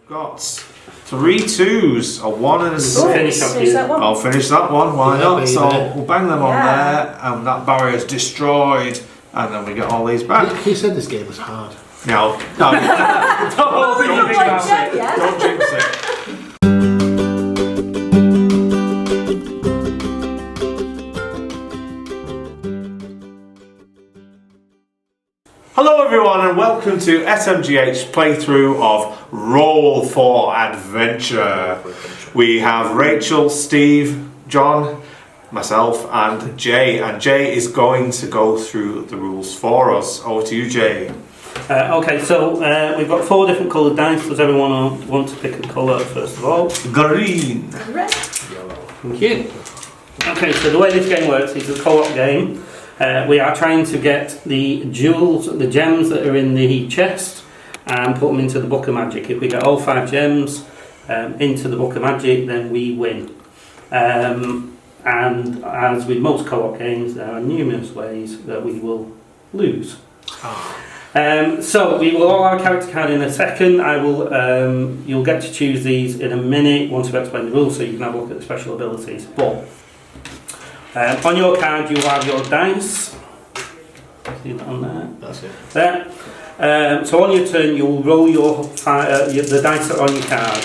got 3 2s, a 1 and a 6. I'll finish that one, why not? So we'll bang them on there, and that barrier is destroyed, and then we get all these back. He said this game was hard. No. Don't jinx it. Hello everyone and welcome to SMGH playthrough of Roll for Adventure. We have Rachel, Steve, John, myself and Jay. And Jay is going to go through the rules for us. Over to you, Jay. Okay, so we've got 4 different coloured dice. Does everyone want to pick a colour first of all? Green. Red. Yellow. Thank you. Okay, so the way this game works is a co-op game. We are trying to get the jewels, the gems that are in the chest, and put them into the Book of Magic. If we get all 5 gems into the Book of Magic, then we win. And as with most co-op games, there are numerous ways that we will lose. So we will all have a character card in a second. You'll get to choose these in a minute once we've explained the rules, so you can have a look at the special abilities. But on your card, you will have your dice. See that on there? That's it. There. So on your turn, you will roll the dice that are on your card.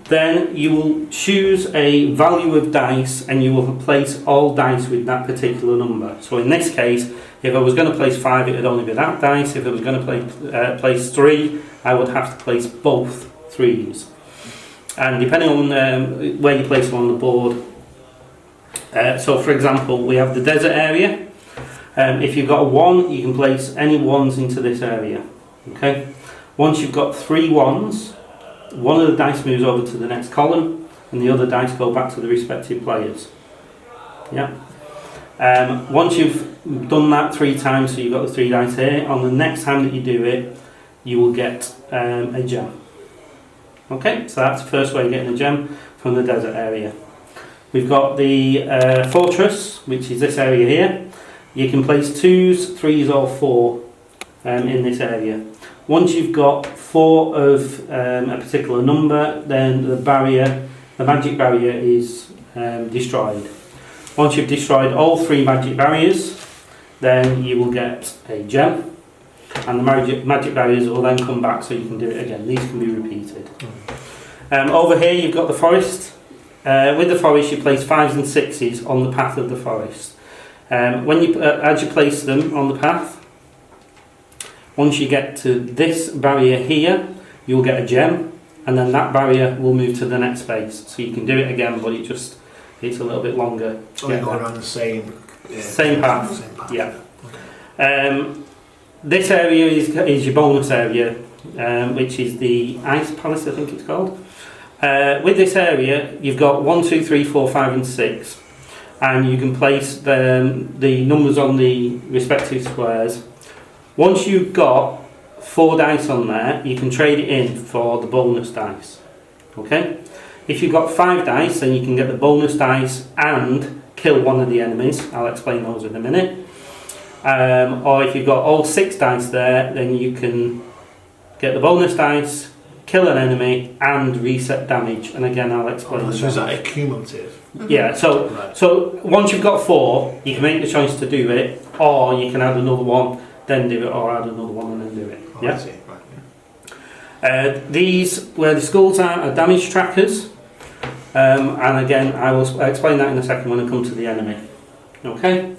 Then you will choose a value of dice, and you will replace all dice with that particular number. So in this case, if I was going to place 5, it would only be that dice. If I was going to place 3, I would have to place both 3s. And depending on where you place them on the board. So for example, we have the desert area. If you've got a 1, you can place any 1s into this area. Okay. Once you've got 3 1s, one of the dice moves over to the next column, and the other dice go back to the respective players. Yeah. Once you've done that 3 times, so you've got the 3 dice here, on the next time that you do it, you will get a gem. Okay, so that's the first way of getting a gem from the desert area. We've got the fortress, which is this area here. You can place 2s, 3s or 4 in this area. Once you've got 4 of a particular number, then the magic barrier is destroyed. Once you've destroyed all 3 magic barriers, then you will get a gem, and the magic barriers will then come back, so you can do it again. These can be repeated. Over here you've got the forest. With the forest, you place 5s and 6s on the path of the forest. As you place them on the path, once you get to this barrier here, you'll get a gem, and then that barrier will move to the next space. So you can do it again, but it's a little bit longer. So you go around the same path. Same path. Yeah. Okay. This area is your bonus area, which is the Ice Palace, I think it's called. With this area, you've got 1, 2, 3, 4, 5 and 6, and you can place the numbers on the respective squares. Once you've got 4 dice on there, you can trade it in for the bonus dice. Okay? If you've got 5 dice, then you can get the bonus dice and kill one of the enemies. I'll explain those in a minute. Or if you've got all 6 dice there, then you can get the bonus dice, kill an enemy, and reset damage. And again, I'll explain. So is that a cumulative? Yeah. So once you've got 4, you can make the choice to do it, or you can add another one, then do it, or add another one and then do it. Oh, yeah. I see. Right. These where the skulls are damage trackers, and again, I will explain that in a second when I come to the enemy. Okay.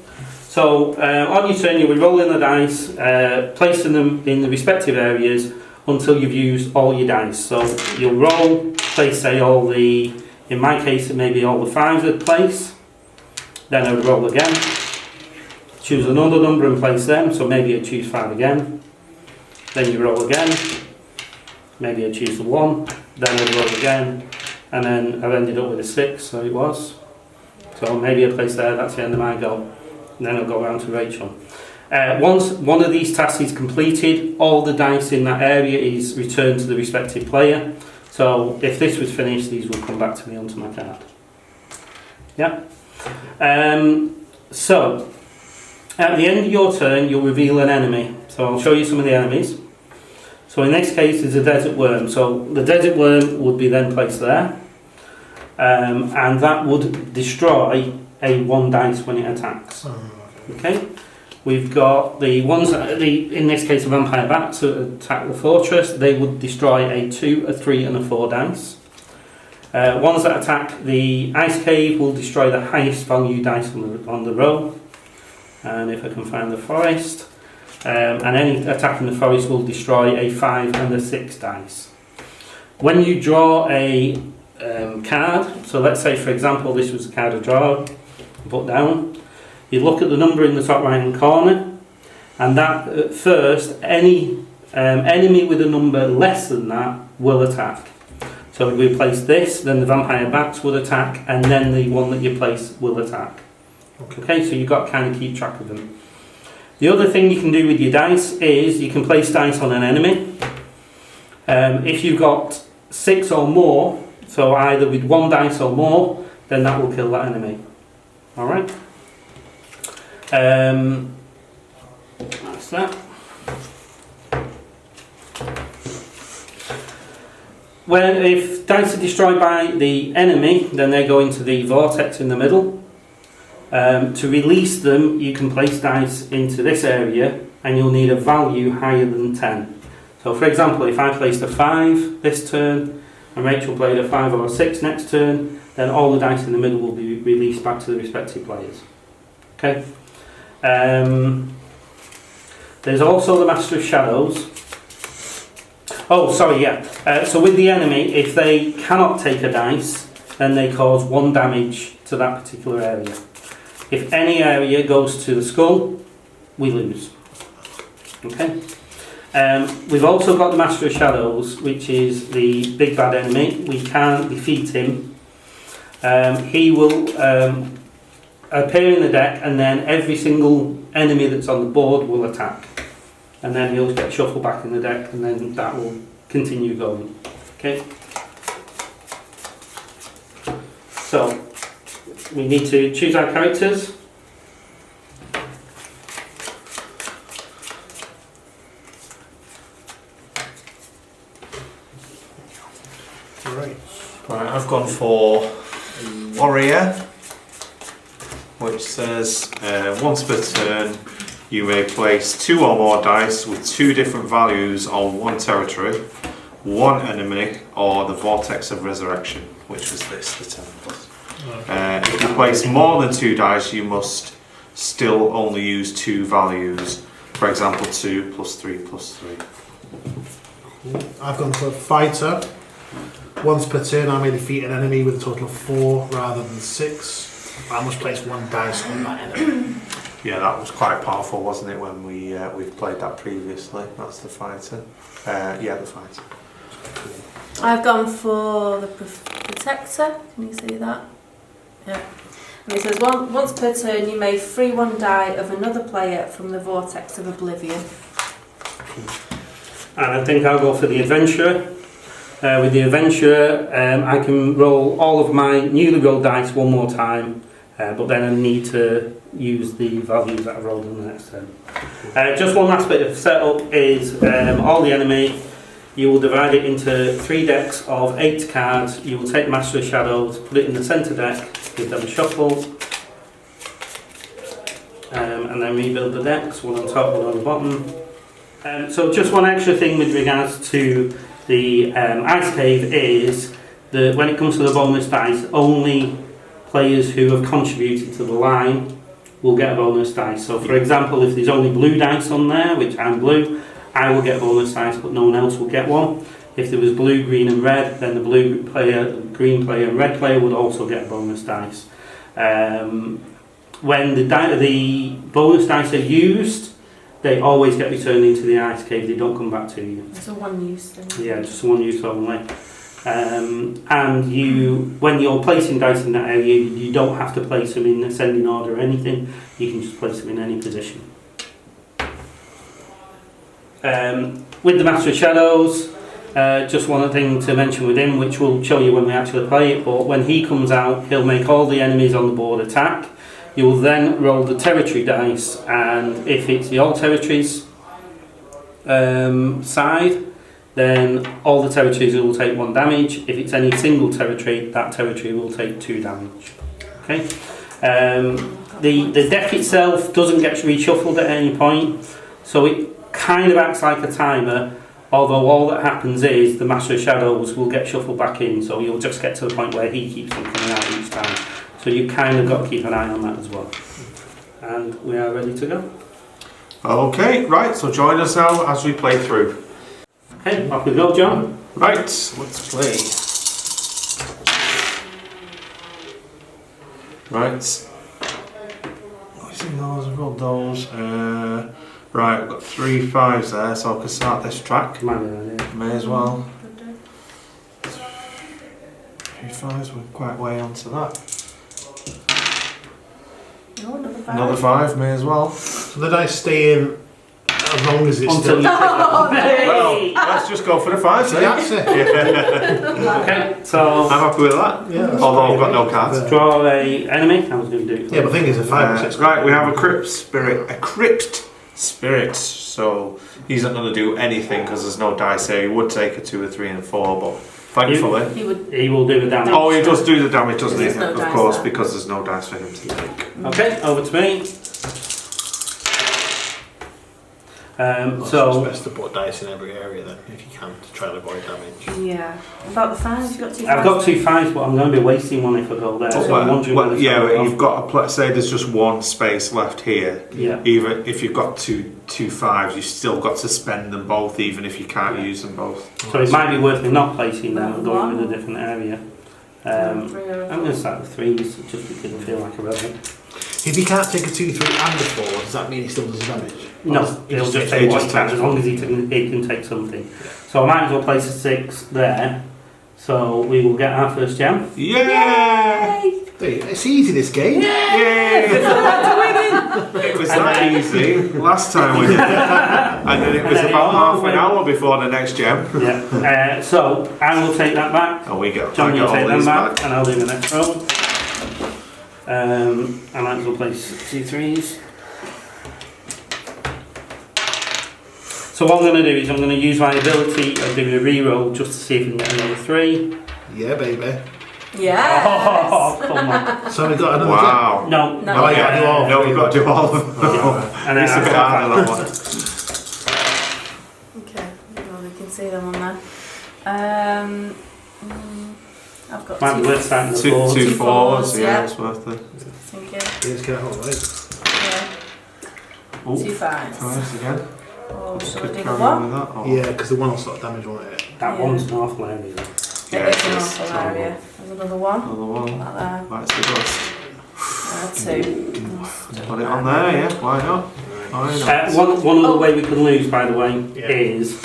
So on your turn, you'll be rolling the dice, placing them in the respective areas until you've used all your dice. So you'll roll, place say in my case it may be all the 5s at place, then I would roll again, choose another number and place them, so maybe I choose 5 again, then you roll again, maybe I choose the 1, then I roll again, and then I've ended up with a 6, so it was. So maybe I place there, that's the end of my go, and then I'll go around to Rachel. Once one of these tasks is completed, all the dice in that area is returned to the respective player. So if this was finished, these will come back to me onto my card. Yeah. So at the end of your turn, you'll reveal an enemy. So I'll show you some of the enemies. So in this case is a desert worm. So the desert worm would be then placed there, and that would destroy a 1 dice when it attacks. Okay. We've got the ones that in this case, the vampire bats that attack the fortress. They would destroy a 2, a 3, and a 4 dice. Ones that attack the ice cave will destroy the highest value dice on the row. And if I can find the forest, and any attack in the forest will destroy a 5 and a 6 dice. When you draw a card, so let's say for example this was a card of draw, put down. You look at the number in the top right hand corner, and that at first any enemy with a number less than that will attack. So if we place this, then the vampire bats will attack, and then the one that you place will attack. Okay, so you've got to kind of keep track of them. The other thing you can do with your dice is you can place dice on an enemy. If you've got 6 or more, so either with 1 dice or more, then that will kill that enemy. Alright? That's that. If dice are destroyed by the enemy, then they go into the vortex in the middle. To release them, you can place dice into this area, and you'll need a value higher than 10. So for example, if I placed a 5 this turn, and Rachel played a 5 or a 6 next turn, then all the dice in the middle will be released back to the respective players. Okay. There's also the Master of Shadows. Oh, sorry, yeah. So with the enemy, if they cannot take a dice, then they cause 1 damage to that particular area. If any area goes to the skull, we lose. Okay. We've also got the Master of Shadows, which is the big bad enemy. We can't defeat him. He will appear in the deck, and then every single enemy that's on the board will attack. And then he'll get shuffled back in the deck, and then that will continue going. Okay. So we need to choose our characters. Right, I've gone for Warrior, which says once per turn you may place 2 or more dice with 2 different values on 1 territory, 1 enemy, or the Vortex of Resurrection, which was this, the 10 plus. If you place more than 2 dice, you must still only use 2 values. For example, 2 plus 3 plus 3. I've gone for Fighter. Once per turn, I may defeat an enemy with a total of 4 rather than 6. I must place 1 dice on that enemy. Yeah, that was quite powerful, wasn't it, when we've played that previously? That's the Fighter. Yeah, the Fighter. I've gone for the Protector. Can you see that? Yeah. And it says once per turn you may free 1 die of another player from the Vortex of Oblivion. And I think I'll go for the Adventurer. With the Adventurer, I can roll all of my newly rolled dice 1 more time, but then I need to use the values that I rolled on the next turn. Just one last bit of setup is all the enemy, you will divide it into 3 decks of 8 cards. You will take the Master of Shadows, put it in the centre deck, give them a shuffle, and then rebuild the decks, 1 on top, 1 on the bottom. So just one extra thing with regards to the ice cave is that when it comes to the bonus dice, only players who have contributed to the line will get a bonus dice. So for example, if there's only blue dice on there, which I'm blue, I will get a bonus dice, but no one else will get one. If there was blue, green and red, then the blue player, green player and red player would also get a bonus dice. When the bonus dice are used, they always get returned into the ice cave, they don't come back to you. It's a 1 use thing. Yeah, just 1 use only. And when you're placing dice in that area, you don't have to place them in ascending order or anything, you can just place them in any position. With the Master of Shadows, just one thing to mention with him, which we'll show you when we actually play it, but when he comes out, he'll make all the enemies on the board attack. You will then roll the territory dice, and if it's the all territories side, then all the territories will take 1 damage. If it's any single territory, that territory will take 2 damage. Okay. The deck itself doesn't get reshuffled at any point, so it kind of acts like a timer. Although all that happens is the Master of Shadows will get shuffled back in, so you'll just get to the point where he keeps them coming out each time. So you kind of got to keep an eye on that as well. And we are ready to go. Okay, right, so join us now as we play through. Okay, off we go, John. Right, let's play. Right. I think those, I've got those. Right, I've got 3 5s there, so I can start this track. May as well. 3 5s, we're quite way onto that. Oh, Another 5, may as well. So the dice stay in as long as it's Until still... you take Well, let's just go for the 5s, eh? That's it. Okay, so I'm happy with that. Yeah, that's Although I've got pretty no cards. good. draw a enemy. I was going to do it. Yeah, but the thing is, a 5 or 6. Right, we have a crypt spirit, so he's not going to do anything because there's no dice here. He would take a 2, a 3 and a 4, but thankfully... He will do the damage. Oh, he does do the damage, doesn't he? There's no Of dice course, there. because there's no dice for him to take. Okay, over to me. So it's best to put dice in every area then, if you can, to try to avoid damage. Yeah. About the 5s, you've got 2 5s. I've got 2 5s, but I'm going to be wasting one if I go there. So I'm wondering whether it's yeah, going but to you've got to say there's just 1 space left here. Yeah. Even if you've got two 5s, you've still got to spend them both, even if you can't use them both. So it might be worth me not placing them and going with a different area. I'm going to start with 3s just because I feel like a rebel. If he can't take a 2, 3 and a 4, does that mean he still does damage? No, He he'll just take what he can, as long as he can take something. So I might as well place a 6 there. So we will get our first gem. Yeah! It's easy, this game. Yay! It was that easy last time we did it. And then it was about half an hour before the next gem. Yeah. So I will take that back. And we get, John, I you get take all them these back, back. and I'll do the next roll. I might as well place 2 3s. So what I'm going to do is I'm going to use my ability of doing a reroll just to see if I can get another 3. Yeah, baby. Yes. Oh, come on. So we got another Wow. No. No. Oh, I gotta do all No, three. we've got to do all of them. And then It's a I've bit got harder, that one. Okay. Well, we can see them on there. I've got Might be 2 worth starting with 2 4s. 2 2 4s,4s, yeah, yeah. it's worth it. Thinking. Let's get a hold of it. Yeah. Ooh, 2 5s. 5s again. Oh, shall we Could do the carry 1? on with that, or- Yeah, because the one will start damage on it. That Yeah. one's an awful area. Yeah, It is it an is. awful area. There's another 1. Another one. Like there. Bites the dust. 2. Put it on there, yeah, why not? Why not? One other way we can lose, by the way, Yeah. is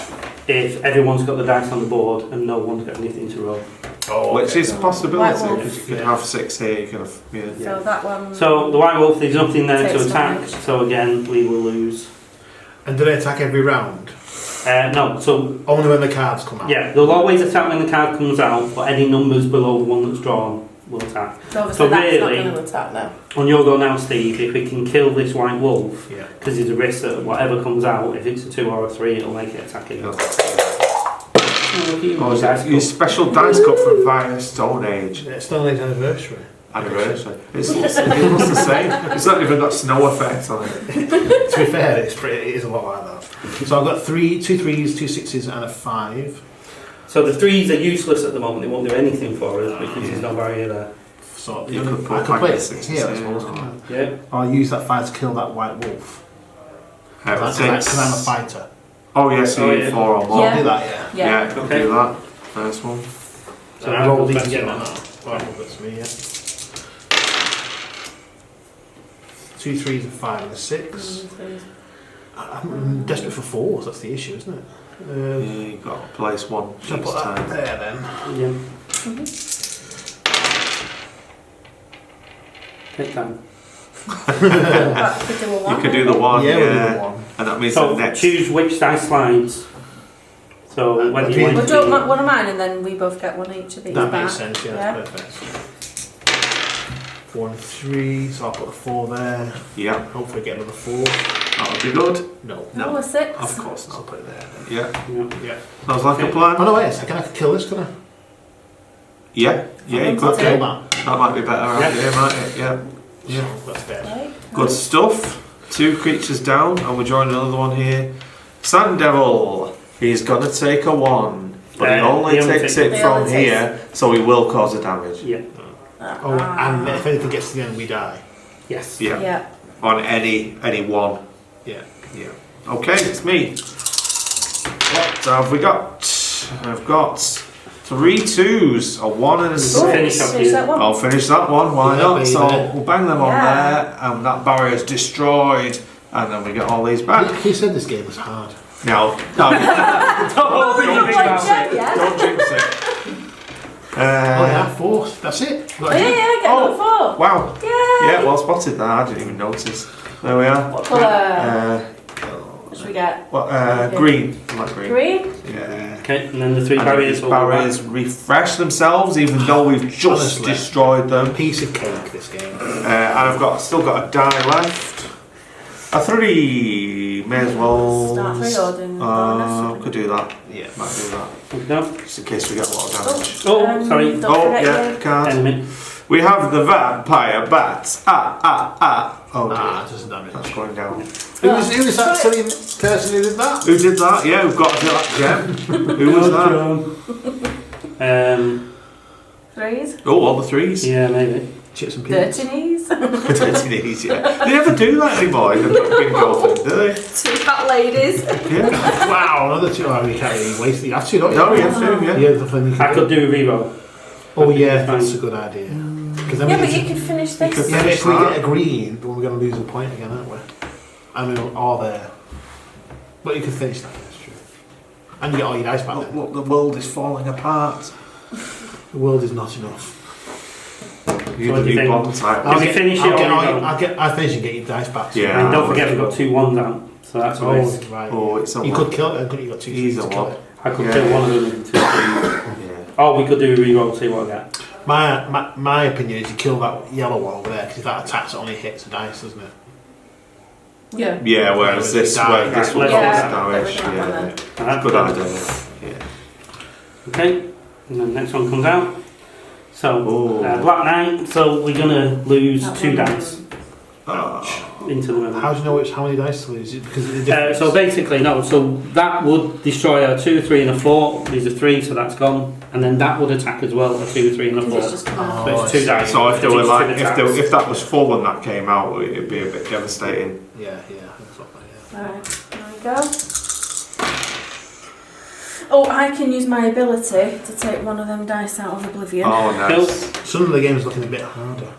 if everyone's got the dice on the board and no one's got anything to roll. Oh, Which is a possibility, White wolf. because you could have 6 here, you could have, yeah. So that one. So the White Wolf, there's nothing there Takes to attack, damage. so again we will lose. And do they attack every round? No, so Only when the cards come out? yeah, they'll always attack when the card comes out, but any numbers below the one that's drawn will attack. So obviously So that's really- not going to attack now. On your go now, Steve, if we can kill this White Wolf, Yeah. because there's a risk that whatever comes out, if it's a 2 or a 3, it'll make it attacking. Yeah. Oh, Oh, is that your special dice cut from via Stone Age Yeah, it's Stone Age anniversary. anniversary? It looks the same. It's not even got snow effect on it. To be fair, it is a lot like that. So I've got 2 3s, 2 6s, and a 5. So the 3s are useless at the moment, they won't do anything for us because there's no barrier there. So You I could put could like play a it 6 here, I here, suppose. or- Can't Yeah. I? I'll use that 5 to kill that white wolf. Because 6. I'm a fighter. Oh, yeah, so Oh, you need yeah. 4 or more. Yeah. I'll do that, yeah. Yeah, could Okay. do that. First one. So I roll these That's again. fine. White wolf, that's me, yeah. 2 3s, and 5, and a 6. I'm desperate for 4s, that's the issue, isn't it? Yeah, you've got to place 1 Should I each put that time. there then? Yeah. Take time. You could do the 1, Yeah, yeah. we'll do the 1. And that means So the next. choose which dice slides. So whether you Okay. want Well, to do one of mine and then we both get one each of these That back. makes sense, yeah, Yeah. that's perfect. 4 and 3, so I'll put a 4 there. Yeah, Hopefully get another 4. that would be good. No. No, a 6. Of course I'll not. put it there then. Yeah, Yeah. sounds like a Oh plan. no, wait a second, I could kill this, couldn't I? Yeah, you I'll could kill do. that. That might be better idea, might it? Yeah. Yeah, that's dead. Right. Good stuff. 2 creatures down, and we're drawing another one here. Sand Devil. He's gonna take a 1, but he only takes it He from only takes- here, so he will cause a damage. Yeah. Oh, and if anything gets to the end, we die. Yes. Yeah. Yeah. On any one. Yeah. Yeah. Okay, it's me. What have we got? I've got 3 2s, a 1 and a Ooh. 6. Finish off Finish here. that one. I'll finish that one, why Yeah, not? baby. So we'll bang them on Yeah. there, and that barrier's destroyed, and then we get all these back. He said this game was hard. No, Oh, don't like jinx Jet, it. yeah. Don't jinx it. Oh yeah, 4. That's it. Oh, yeah, get another 4. Wow. Yay. Yeah, well spotted there. I didn't even notice. There we are. What colour? Uh, What should we get? green. I like green. Green? Yeah. Okay, and then the 3 And barriers these will go barriers refresh themselves, even though we've just Honestly. destroyed them. Piece of cake, this game. And I've still got a die left. A 3. May as well. Start reloading. Could do that. Yeah. Might do that. back. No. Just in case we get a lot of damage. Oh, sorry. Don't Oh, forget yeah, your- card. Enemy. We have the vampire bats. Oh dear. Ah, it doesn't damage. That's going down. Who was that silly person who did that? Who did that? Yeah, we've got to do that gem. Who was that? 3s? Oh, all the 3s. Yeah, maybe. Chips and peas. Dirty knees? Dirty knees, yeah. They never do that anymore in the bingo thing, do they? 2 fat ladies. Yeah. Wow, another 2. Oh, you can't really waste it. You have to, don't you? No, you have to, yeah. Yeah, the thing you I can could do. do a reroll. Oh yeah, Fine. that's a good idea. 'Cause then Yeah, we but can- you could finish this. Yeah, but if we get a green, then we're going to lose a point again, aren't we? I mean, all there. But you could finish that, that's true. And you get all your dice back then. Look, the world is falling apart. The world is not enough. You're what the do you new think? Bond type. I'll get- finish it or I'll finish and get your dice back. Yeah. And don't forget we've got 2 1s down, so that's a Oh, risk. right. Oh, it's a You one. could kill it, couldn't you? Got 2 He's keys a to kill one. it. I could Yeah. kill one of them in 2 3. Yeah. Oh, we could do a reroll, see what I get. My opinion is you kill that yellow one over there because if that attacks it only hits the dice, doesn't it? Yeah. Yeah, whereas this Die. way, this Right, will let's cause do that. damage. Everything Yeah. on Alright, Good idea. Yeah. Okay, and then the next one comes out. So, Ooh. Black Knight, so we're going to lose That 2 one. dice into the middle. How do you know how many dice to lose? Is it because of the difference? So basically, no, so that would destroy a 2, 3 and a 4. These are 3, so that's gone. And then that would attack as well, a 2, 3 and a 4. Because it's just come out. So it's I 2 see. dice. So if they were It's like, two attacks. if that was full when that came out, it'd be a bit devastating. Yeah, that's what I Right, there we go. Oh, I can use my ability to take one of them dice out of oblivion. Oh, nice. Some of the game's looking a bit harder.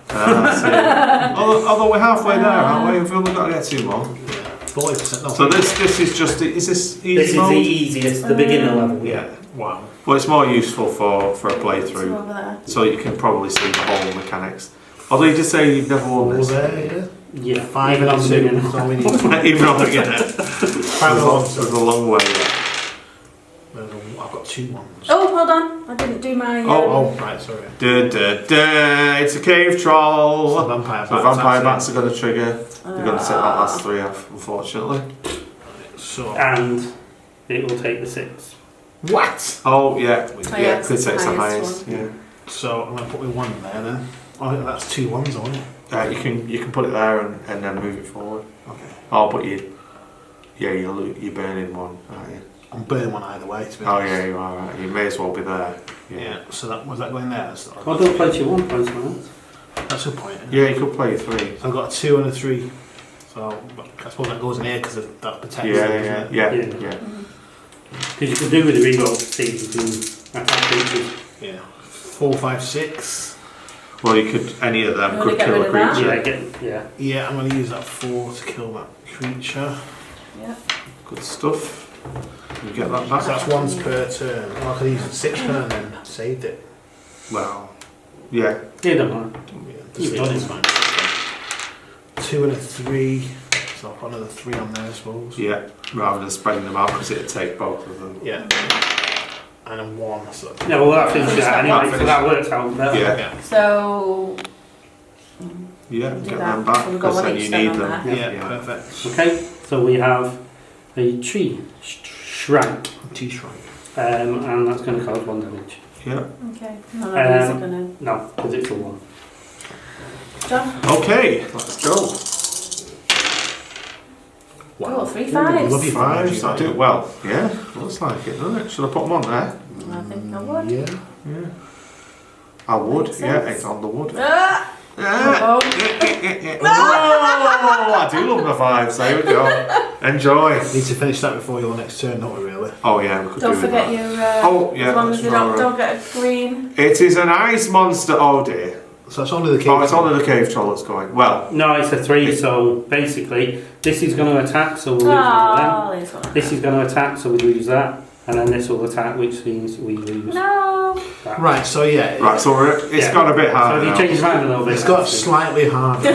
Although we're halfway there, aren't we? We've only got to get 2 more. Yeah, 40%. No, So this is just, is this easy This is mode? the easiest, the beginner level. Yeah. Wow. Well, it's more useful for a It's playthrough, over there. so you can probably see the whole mechanics. Although you just say you've never won Over this. there, yeah. Yeah, 5 even and on 2. beginner. That's all we need. Even on beginner. 5 and 1. There's a long way yet. I've got 2 ones. Oh, hold on. I didn't do my. Oh, right, sorry. It's a cave troll. So vampire So bats. vampire bats are going to trigger. They're going to take that Ah. last 3 off, unfortunately. So, And it will take the 6. what? Oh, yeah. Oh, Yeah, yeah, could it's the take the highest highest. Yeah. So I'm going to put my 1 there then. Oh, that's 2 ones, isn't it? You can put it there and then move it forward. Okay. Oh, but you're burning one, aren't you? I'm burning one either way, to be Oh honest. yeah, you are right. You may as well be there. Yeah, so that was that going there? That's, Well, don't play 2 1 points, man. that's a point. isn't it? Yeah, you could play 3. So I've got a 2 and a 3. So I suppose that goes in here because that protects Yeah, it, yeah, doesn't it? yeah, Yeah. yeah. Because you could do with the reroll, see if you can attack creatures. Yeah. 4, 5, 6. Well, you could. Any of them You wanna could get kill a rid of that? creature. Yeah. Yeah, I'm going to use that 4 to kill that creature. Yeah. Good stuff. You get that So back. that's once per turn. Oh, I could use it 6 turn and then saved it. Well, yeah. Yeah, don't mind. Yeah, You just will. done is fine. 2 and a 3. So I'll put another 3 on there, I suppose. Yeah, rather than spreading them out because it'd take both of them. Yeah. And a 1. So Yeah, well, that finishes that anyway, so Finish. that works out better. Yeah. yeah. So Yeah, Do get that. them back So we've got because one then each you then need on them. there. Yeah, perfect. Okay, so we have a tree shrike, T-shrike. and that's going to cause 1 damage. Yeah. Okay. None of these are gonna. No, because it's a 1. John. Okay, let's go. Oh, 3 Ooh, fives. lovely Fives. fives. I do well. Yeah, looks like it, doesn't it? Should I put them on there? I think I would. Yeah. Yeah. I would. Makes Yeah, sense. it's on the wood. Ah! Oh, I do love my fives. There we go. Enjoy. Need to finish that before your next turn, don't we, really? Oh yeah, we could Don't do forget that. your. Oh, yeah, As long as that's you right. don't get a green. It is an ice monster. Oh dear. So it's only the cave. Oh, it's only the cave troll that's going. Well, No, it's a 3, so basically this is going to attack, so we'll lose one of them. Oh, he's got This is going to attack, so we lose that. And then this will attack, which means we lose No. that. Right, so yeah. right. So it's Yeah. got a bit So harder if you now. change your mind a little bit. It's got actually. slightly harder.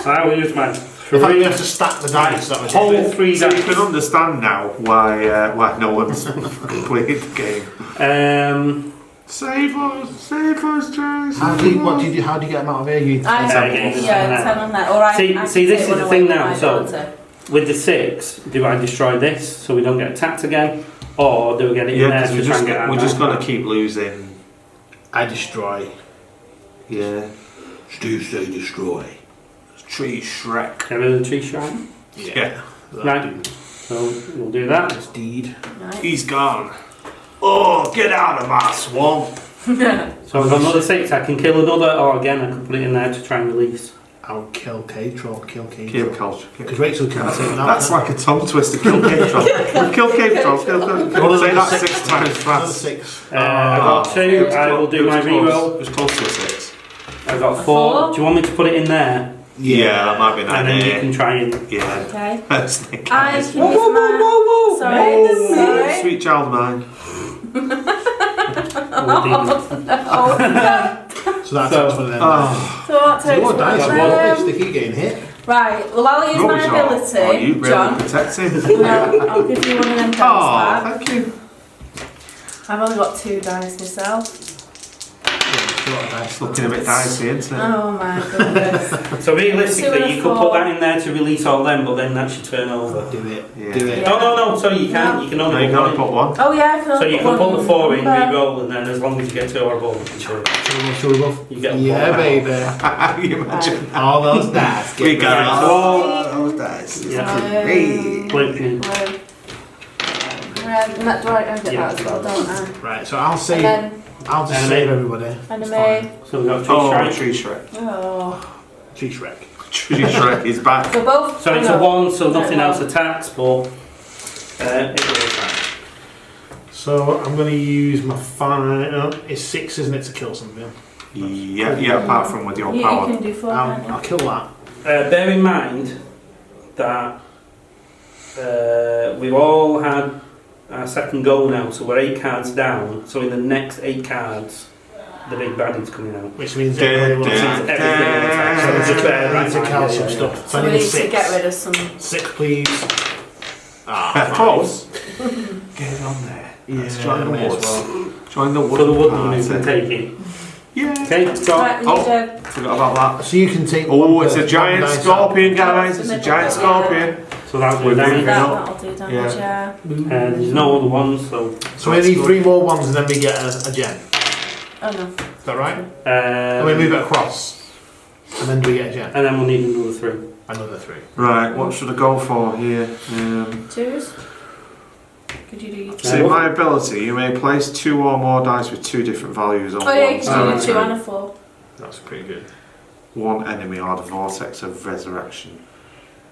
So I will use mine. In fact, you have to stack the dice. That was Whole it. 3 So you dice. can understand now why no one's completed the game. Save us, James. How do you get them out of here? You I Okay. yeah, 10 on that. Or I See, can this take is one the away thing with now, my so- daughter. With the 6, do I destroy this so we don't get attacked again? Or do we get it in Yeah, there because to try and get we're our just back? going to keep losing. I destroy. Yeah. Stu say destroy. Tree Shrek. Get rid of the tree shrine. Yeah. Right. So we'll do that. That's deed. Right. He's gone. Oh, get out of my swamp. So I've got another 6, I can kill another, or again I can put it in there to try and release. I'll kill cave troll. Kill cave Cave troll. culture. Because Rachel can't take that. That's like a tongue twister. Kill cave troll. Kill cave troll. Say that 6 times Another fast. 6. I got 2, I will do my reroll. It was close to a 6. I got 4. Four. Do you want me to put it in there? Yeah, that might be an And then you idea. can try and... Yeah. Okay. I was thinking. I can Whoa, use whoa, my. whoa, whoa, whoa. Sorry, sorry. Sweet child of mine. So that's So- one of them. Oh, So what takes Your dice one are of rubbish. them? They keep getting hit. Right, well I'll use my rubbish. Oh, you ability, really John. protect him. I'll give you one of them dice Oh, back. thank you. I've only got 2 dice myself. It's looking a bit dicey, isn't it? Oh my goodness. So 2 and realistically, a you could 4. put that in there to release all them, but then that's your turn over. Do it. Yeah. Do it. Yeah. No, sorry, you can't. No. You can No, only you put gotta one put one. Oh yeah, I can in. So you can one put the 4 in, number. re-roll, and then as long as you get 2 or above, you can Shall we both? You get Yeah, one. baby. You imagine. All those dice. We Get got ready. all those dice. Yeah. Hey. Blue. Blue. Red, and that do I get Yeah. that as well, don't I? Right, so I'll And save. then I'll just Enemy. save everybody. It's enemy. fine. So we've got 3 Oh, strikes. Tree Shrek. Oh. Tree Shrek. Tree Shrek is back. So both. So it's oh, a no. 1, so nothing No. else attacks, but it will attack. So I'm going to use my 5. No, it's 6, isn't it, to kill something? Yeah, apart from with your You power. can do 4. can't you? I'll kill that. Bear in mind that we've all had our second go now, so we're 8 cards down. So in the next 8 cards, the big baddie's coming out. Which means Da, everybody will da, attack. Everything will attack. So there's a Yeah, right to yeah, calcium yeah, stuff. So So I we need a need to 6. get rid of some. 6, please. Ah, Close. Get it on there. Yeah, Let's join the may as woods. well. Join the So wood. the woodman who can take it. Yeah. Okay, so Right, we Oh. need to. Forgot about that. So you can take. Oh, one it's a per- giant one dice scorpion, Oh, guys. it's It's a a middle giant bit, yeah. scorpion. so that'll We're do moving damage. up. That'll do damage, yeah. There's no other ones, so out. So we need 3 more ones and then we get a gem. Oh no. Is that right? And we move it across. And then do we get a gem? and then we'll need another 3. Another 3. Right, what should I go for here? 2s? Could you do your 2? So my ability, you may place 2 or more dice with 2 different values on Oh yeah, one you side. can do a 2 and a 4. That's pretty good. One enemy or the vortex of resurrection.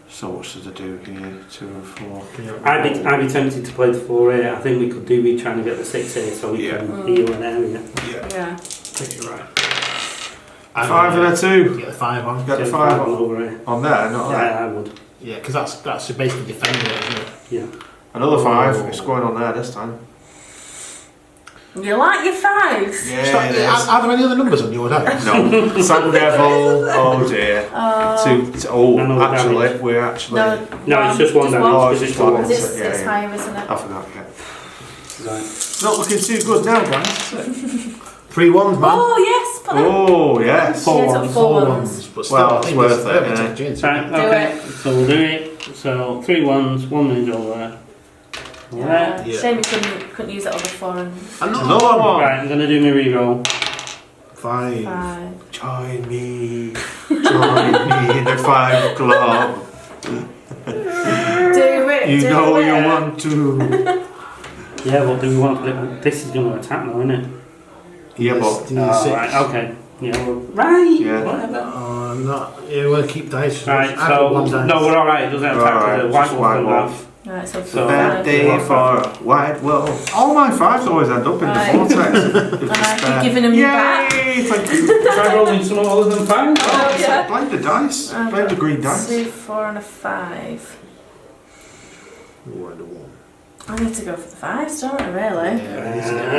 So what should I do here? 2 and 4. I'd be tempted to play the 4 here. I think we could do be trying to get the 6 here so we Yeah. can heal an area. Yeah. Yeah. I think you're right. 5 and a 2. Get the 5 on. Get the Get 5 one on. over here. On there, not there. Yeah, I would. Yeah, because that's basically defending it, isn't it? Yeah. Another 5. Oh. It's going on there this time. You like your 5s? Yeah, it is. Are there any other numbers on your dice? No. Sun Devil. Oh dear. Oh. Another Actually, damage. we're actually. No, it's just one damage. Oh, It's it's just one. one. Because it's, Yeah, it's yeah. higher, isn't it? I forgot, yeah. Right. It's not looking too good now, guys. 3 ones, man. Oh yes, put that. Oh, yes. Four Yeah, ones. four ones. But still, Well, I it's think worth it, protect you, so- Right, Do okay. it. So we'll do it. So 3 ones, 1 moves over. There. Yeah. Shame you couldn't use that other 4 and Another one. Right, I'm going to do my reroll. 5. 5. Join me. Join me in the 5 club. Do it. You do know it. you want to. Yeah, well, do we want to put it? This is going to attack now, isn't it? Yeah, but. You need a 6. Right, okay. Yeah, well, right. Yeah. Whatever. Oh, not. Yeah, we're going to keep dice. Right, I've got one so dice. no, we're all right. It doesn't We're attack all right, the white just wolf. white doesn't wolf. have. Right, so So- Bad day for a white wolf. All my 5s always end up in Right. the vortex. And I keep giving them back. Yay! Thank you. Try rolling some other than 5. Oh, yeah. Blame the dice. Blame the green dice. 2, 4 and a 5. Ooh, and a 1. I need to go for the 5s, don't I, really?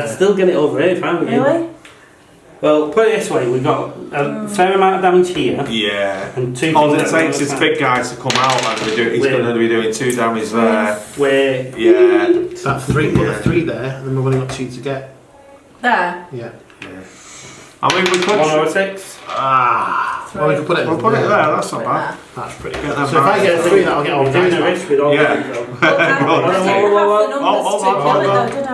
I'd still get it over here if I were you. Really? Well, put it this way: we've got a fair amount of damage here, Yeah. and 2 All things it that takes is attack. big guys to come out and he's Where? going to be doing 2 damage there. Where Yeah. That 3, put Yeah. the 3 there, and then we've only got 2 to get. There. Yeah. Yeah. I mean, we could. 1 over 6. Ah! Well, we can put it in. We'll put it there. That's not Put it bad. there. That's pretty Get good. that So if I back. get a 3, that'll get all We're the doing dice a back. rich with all Yeah. of these, Well, I Hold didn't on, have the hold numbers on, to hold kill it on. though, did I?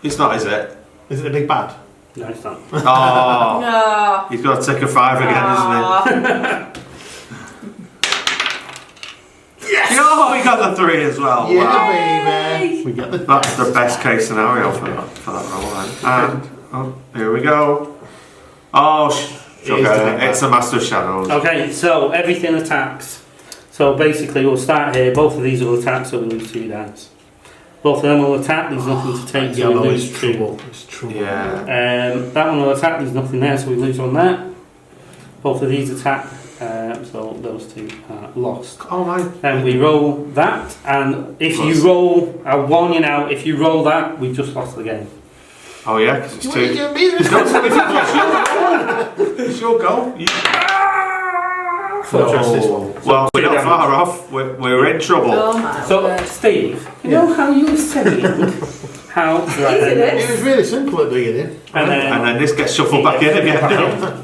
It's not, is it? Is it a big bad? though. No, it's not. Oh. No. He's got to take a 5 again, isn't he? Oh, he got the 3 as well. Yeah, Wow. baby. We get the. That's the best case scenario for that roll then. And oh, here we go. Oh, sugar. It's a Master of Shadows. Okay, so everything attacks. So basically, we'll start here. Both of these will attack, so we lose 2 dice. Both of them will attack. There's nothing to take, so we Yellow lose is 2. trouble. It's trouble. Yeah. That one will attack. There's nothing there, so we lose on that. Both of these attack, so those 2 are lost. Oh my. Then we roll that, and if you roll, I'll warn you now, if you roll that, we've just lost the game. Oh yeah, because it's What are you 2. doing, business? It's your goal. Don't trust this one. Well, we're 2 not damage. far off. We're in trouble. Oh my So, word. Steve, you know how you were saying how... Easy It this. was really simple at the beginning. And And then this gets shuffled back in again.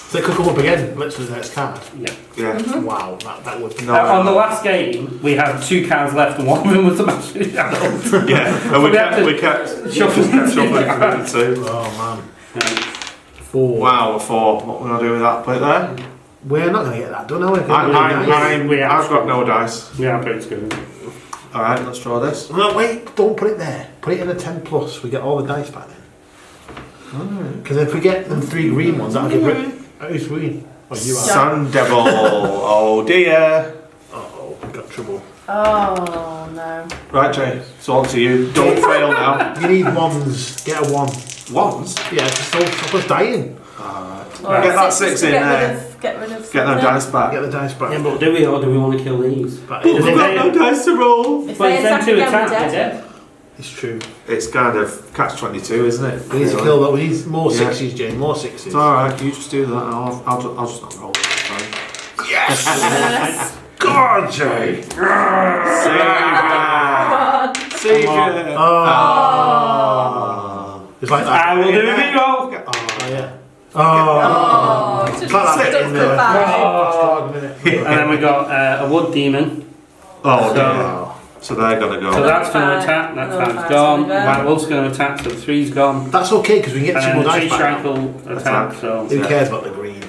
So it could come up again, literally the next card. Yeah. Yeah. Wow, that would. No. On the last game, we had 2 cards left, and one of them was the Master of Shadows. Yeah. And So we we have to kept shuffle shuffling through the 2. Oh man. Right. 4. Wow, a 4. What we're gonna do with that? Put it there. We're not going to get that done, are we? I've got no dice. Yeah, pretty screwed. All right, let's draw this. No, wait, don't put it there. Put it in a 10 plus. We get all the dice back then. Because if we get them 3 green ones, that'll give Rick. Who's green? Oh, you are. Sun Devil. Oh dear. Oh, we got trouble. Oh no. Right, Jay. It's all to you. Don't fail now. You need ones. Get a 1. Ones. Yeah, just don't stop us dying. Well, Get that 6 6 to in get there. rid of, get rid of Get them something. dice back. Get the dice back. Yeah, but do we, or do we want to kill these? But We've Is it got no dice to roll. If Well, they it's them attack 2 again, we're attack, dead. is it? it's true. It's kind of catch-22, isn't it? We need to Really? kill that. We need more Yeah. 6s, Jane. More 6s. It's alright, you just do that and I'll just not roll. It's fine. Yes. God, Jay! Save it! Oh. It's like that. I will do a reroll. Oh, yeah. Oh. Oh, just It's like that stuck bit in the there. five. And then we got a wood demon. Oh, So- dear. So they're gonna So go. that's going to Five. attack, that Another 5's five's gone. gonna go. White wolf's going to attack, so the 3's gone. That's okay because we can get 2 And more then the tree dice back. strike will attack, so... Who cares about the green?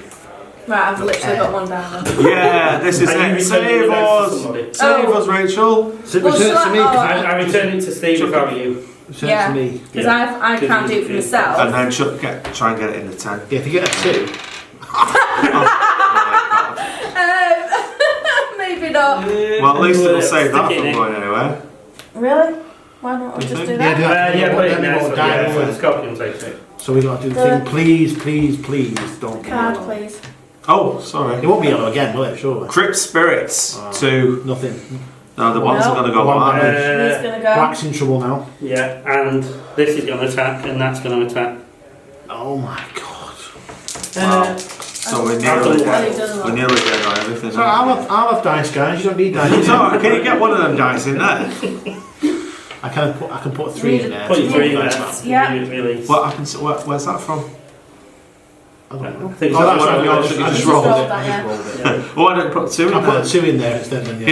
Right, I've literally got 1 down then. Yeah, this is Are you it. returning Save the dice to us! somebody? Save Oh. us, Rachel! So Well, return it to me. shall I- I return it to Steve if I were you. Return Yeah. it to me. Because Yeah. I can't do it for And myself. then try and get it in the 10. Yeah, if you get a 2. Maybe not. Well, at least it'll save that Stick it from in. going anywhere. Really? Why not You just think? do Yeah, that? do that. Yeah, put it in Then there, we'll so die yeah, anyway. the scorpion takes it. So we got to do the thing. Please, please, please don't get Card, yellow. please. Oh, sorry. It won't be yellow again, will it? Surely. Crypt Spirits. Oh. 2. Nothing. No, the ones No. are going to go One on. damage. He's gonna go. Black's in trouble now. Yeah, and this is going to attack, and that's going to attack. Oh my god. Wow. So we're I've nearly done there. Well, he does a We're lot. nearly there on everything. So I'll have dice, guys. You don't need dice. It's alright, can you get one of them dice in there? I can put 3 in there. Put your 3 in Dice there. back. Yeah. Release. What happens? Where's that from? I don't know. I think Oh, that's one right. of I yours just, you I just just rolled rolled it. that, I yeah. just rolled it. Why don't you put 2 in I there? put 2 in there instead. Then yeah.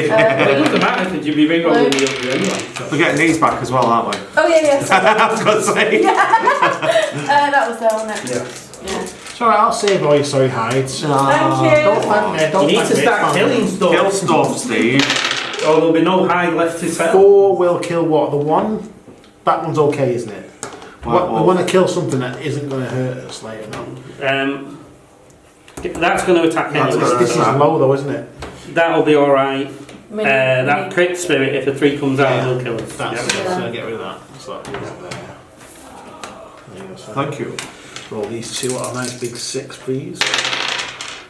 Well, it doesn't matter because you'd be re-rolling the other anyway. We're getting these back as well, aren't we? Oh yeah. I was going to say. That was there, wasn't it? Yeah. Yeah. Sorry, I'll save all your sorry hides. Thank you. Don't thank me. Don't You need thank to me, start it's fine. killing stuff. Kill stuff, Steve. Or there'll be no hide left to sell. 4 will kill what? The 1? That one's okay, isn't it? Well, We want to kill something that isn't going to hurt us later on. That's going to attack That's anyway. gonna This is low though, isn't it? That'll be alright. Mini- That mini- crit spirit, if a 3 comes out, Yeah. will kill us. That's Yeah. so get rid of that. So that goes there. There you go, so Thank you. roll these 2 out of a nice big 6, please.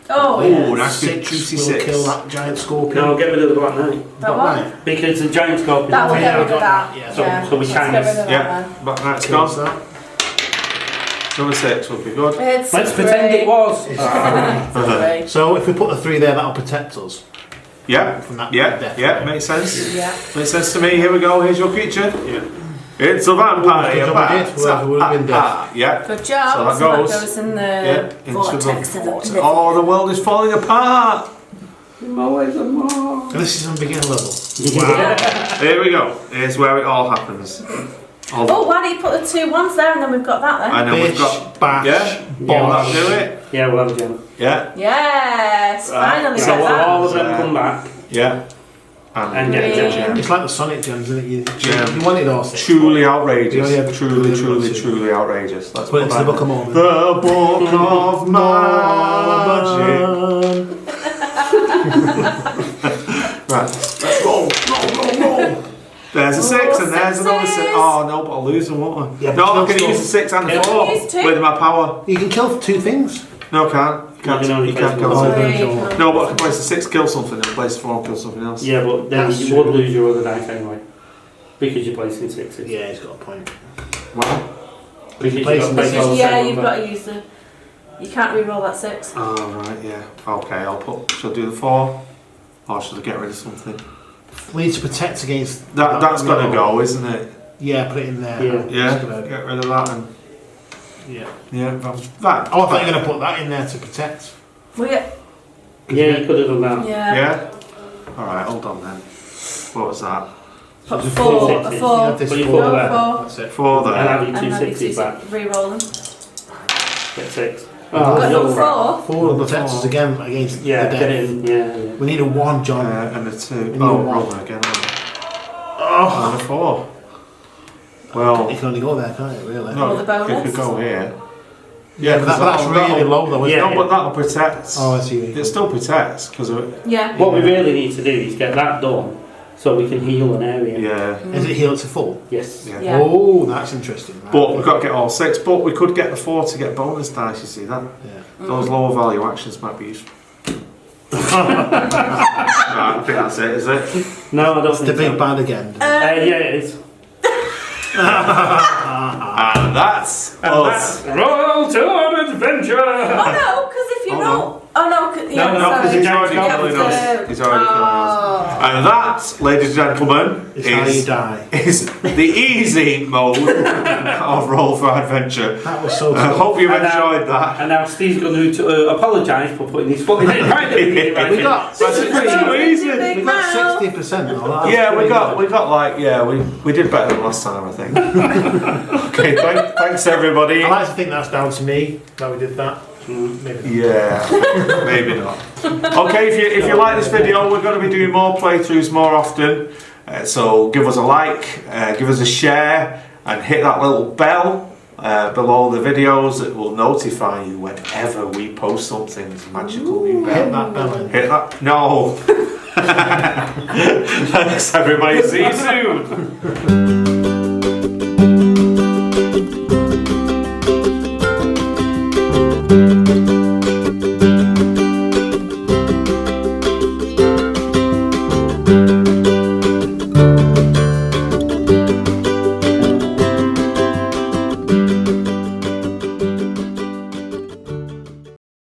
Oh Ooh, yeah. nice big 6 juicy will 6. kill that giant scorpion. No, get rid of the Black Knight. That Not one? right. Because the giant scorpion. That will Yeah, get rid I of got that. that, yeah. So we Let's can- get rid of that Yeah, then. but that's Kills gone. that. Number 6 would be good. It's Let's pretend it was. Three. So if we put the 3 there, that'll protect us Yeah, from that yeah, death. yeah, makes sense. Yeah. Makes sense to me. Here we go. Here's your creature. Yeah. It's a vampire. Good job I did. Whoever would have been dead. Yeah. Good job. So that So that goes- goes in the Yeah, into vortex the of the vortex. Oh, the world is falling apart. More ways and more. And this is on beginner level. Here we go. Here's where it all happens. Oh, why don't you put the 2 1s there and then we've got that then? And then we've got. Bish, bash, Yeah, bosh. that'll do it. Yeah, we'll have a gem. Yeah, Yes, Right. finally So get will that. all of them come back yeah. and get a gem. It's like the Sonic gems, isn't it? Gem. You wanted all 6. Truly Yeah, outrageous. yeah, Truly, yeah, truly, yeah. truly outrageous. Let's Put it into the that Book of in. Mormon. The Book of Magic. Right, let's roll. Roll. There's a 6 and there's another 6. Oh no, but I'll lose them, won't I? Yeah, No, but I can still- use the 6 and the Yeah. 4 Use 2. with my power. You can kill 2 things. No, can't. You can only You place can't kill one. something. Oh, No, but I can place the 6, kill something, and place the 4, kill something else. Yeah, but then That's you true. would lose your other dice anyway. Because you're placing 6s. Yeah, he's got a point. Well, Because you've Placing got to place sixes. all the Yeah, same you've number. got to use the. You can't re-roll that 6. oh, right, yeah. Okay, I'll put. Should I do the 4? Or should I get rid of something? We need to protect against. That's gonna go, isn't it? Yeah, put it in there. Yeah. Yeah, Just gonna- get rid of that and. yeah. Yeah, that. Oh, I thought you were going to put that in there to protect. We get. Yeah, you could have done that. Yeah. Yeah? Alright, hold on then. What was that? Put Just 4. two A sixes. 4. This Put your four four there. there. That's it. 4 And there. have your And two then you 60s back. re-roll them. Get 6. Oh, Got you're another crap. 4. 4 will protect us again against Yeah, the get death. it in. Yeah, yeah. We need a 1, John. And a 2. And Oh, you roll want- again. Oh. And a 4. Well, You can only go there, can't you, really? no, Or the bonus. you could go here. Yeah, but that's that'll- really that'll- low though, isn't Yeah. No, but that'll protect. Oh, I see. what you It mean. still protects because of it. Yeah. What we really need to do is get that done so we can heal an area. Yeah. Is it healed to full? Yes. Yeah. Yeah. Oh, that's interesting. Right. But we've got to get all 6. But we could get the 4 to get bonus dice. You see that? Yeah. Those lower value actions might be useful. Right, I think that's it, is it? No, I don't It's the think big so. bad again. Yeah, it is. And that's And us. that's roll to an adventure! Oh no, because if you Oh, roll. Oh no, yeah, no, No, because sorry. he's already You have killing to- us. He's already killing us. Oh. And that, ladies and gentlemen, It's how you die. is the easy mode of Roll for Adventure. That was so I cool. hope you've And, enjoyed that. And now Steve's going to apologise for putting his foot in it right at the beginning. Right We here. got That's too easy. we got 60% on that. Yeah, we got like, yeah, we did better than last time, I think. Okay, thanks everybody. I like to think that's down to me that we did that. Maybe not. Yeah, maybe not. Okay, if you like this video, we're going to be doing more playthroughs more often. So give us a like, give us a share, and hit that little bell below the videos that will notify you whenever we post something. It's a magical new Hit bell. that bell in. Hit that? No. Thanks everybody. See you soon.